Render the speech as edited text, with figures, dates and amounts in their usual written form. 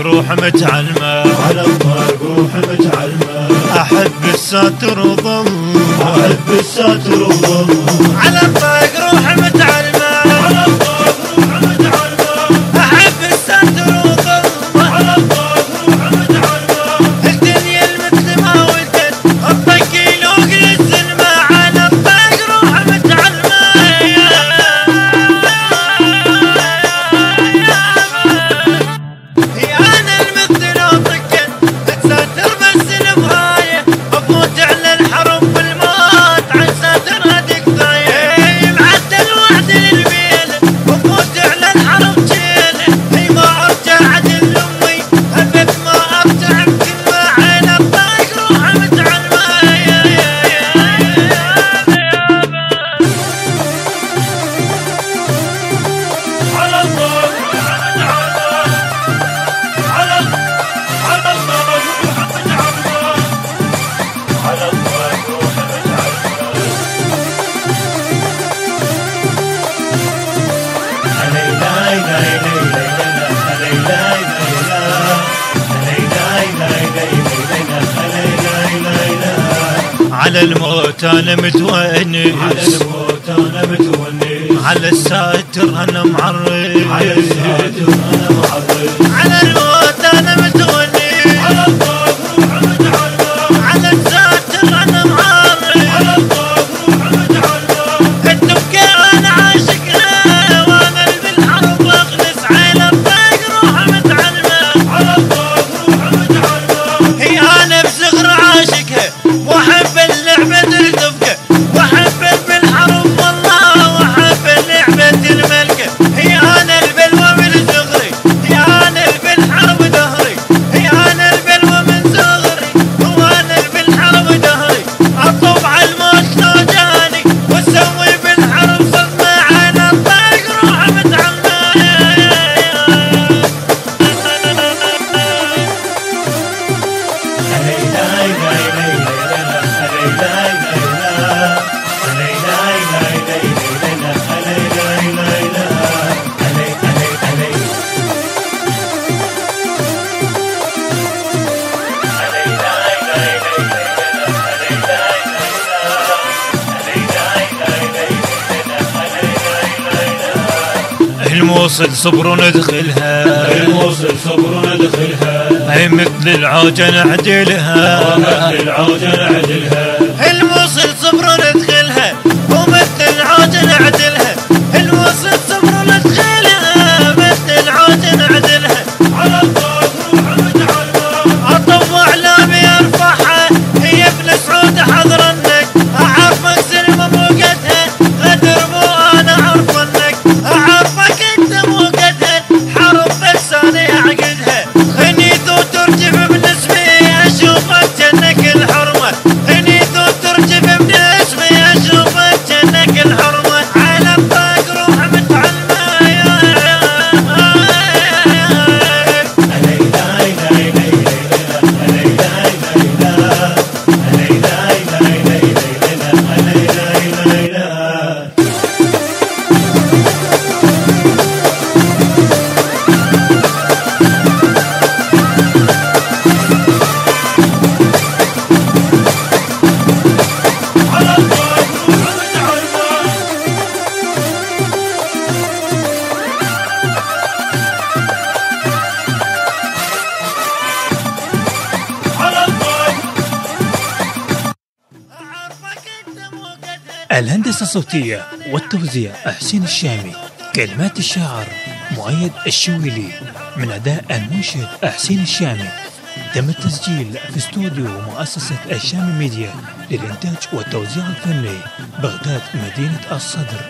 روح متعلمة، على الطاق روح متعلمة، أحب الساتر وضم، أحب الساتر وضم، على الطاق روح متعلمة، على الطاق روح متعلمة، أحب الساتر وضم، على الطاق روح متعلمة، الدنيا المثل ما ولدت الطق يلوق للسلمة، على الطاق روح متعلمة. يا أنا المثل لو طقت اتساتر بس البغاية، افوت على الحرب والموت عن ساتر هديك ضايع، معدل وعد للبيل افوت على الحرب جيله، هي ما ارجع عدل امي ابد ما ارجع بكلمة، على الطاق روح متعلمة. على الطاق روح متعلمة، على الطاق روح متعلمة، على الطاق روح متعلمة، على الموت انا متونس، على الموت أنا متونس، على الساتر انا معرف، على الساتر أنا معرف، على الموت انا متونس، على الطاق روح متعلمة، على الساتر انا معرف، على الطاق روح متعلمة، التبكي انا عاشقها وانا بالحرب اخلص، على الطاق روح متعلمة، على الطاق روح متعلمة، هي انا بصغر عاشقها واحب اللعبة ترتفقه، واحب بالحرب والله واحب لعبة الملكة، هي انا البلوى من صغري، هي انا بالحرب دهري، هي انا البلوى من صغري، وانا بالحرب دهري، اطوب على الموت لو جاني واسوي بالحرب صدمة، على الطاق روح متعلمة. الموصل صبر وندخلها، الموصل صبر ندخلها، هي مثل العوجة نعدلها، مثل العوجة نعدلها، الموصل صبر ندخلها ومثل العوجة نعدلها، الموصل صبر ندخلها مثل العوجة نعدلها، على الطاق روح متعلمة، اطب اعلامي ارفعها، هي ابن سعود حضرنك، اعرفك سلمى موقتها، غدر مو انا اعرفنك، اعرفك انت موقتها، حرب بلساني اعقدها، اني ذو ترجف من اسمي اشوفك جنك الحرمة، اني ذو ترجف من اسمي اشوفك جنك الحرمة، على الطاق روح متعلمة. على الطاق روح متعلمة، على الطاق. الهندسة الصوتية والتوزيع حسين الشامي، كلمات الشاعر مؤيد الشويلي، من أداء المنشد حسين الشامي. تم التسجيل في استوديو مؤسسة الشامي ميديا للإنتاج والتوزيع الفني، بغداد، مدينة الصدر.